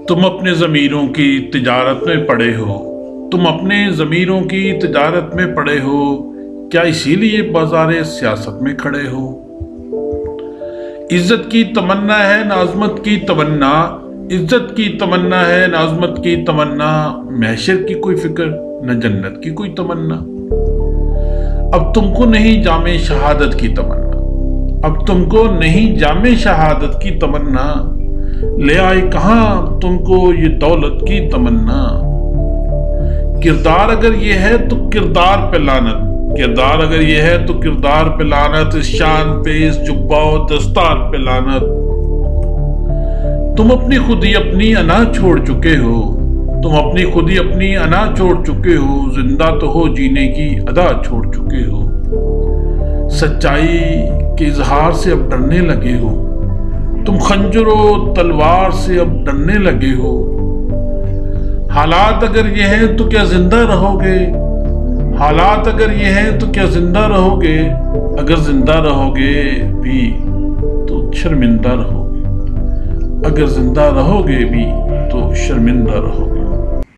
तुम अपने ज़मीरों की तिजारत में पड़े हो, तुम अपने ज़मीरों की तिजारत में पड़े हो, क्या इसीलिए बाज़ारे सियासत में खड़े हो। इज्जत की तमन्ना है न अज़मत की तमन्ना, इज्जत की तमन्ना है न अज़मत की तमन्ना, महशर की कोई फिक्र न जन्नत की कोई तमन्ना। अब तुमको नहीं जामे शहादत की तमन्ना, अब तुमको नहीं जामे शहादत की तमन्ना, ले आए कहाँ तुमको ये दौलत की तमन्ना। किरदार अगर ये है तो किरदार पे लानत, किरदार अगर ये है तो किरदार पे लानत, इस शान पे इस जुब्बा और दस्तार पे लानत। तुम अपनी खुदी अपनी अना छोड़ चुके हो, तुम अपनी खुदी अपनी अना छोड़ चुके हो, जिंदा तो हो जीने की अदा छोड़ चुके हो। सच्चाई के इजहार से अब डरने लगे हो, तुम खंजर और तलवार से अब डरने लगे हो। हालात अगर ये हैं तो क्या जिंदा रहोगे, हालात अगर ये हैं तो क्या जिंदा रहोगे, अगर जिंदा रहोगे भी तो शर्मिंदा रहोगे, अगर जिंदा रहोगे भी तो शर्मिंदा रहोगे।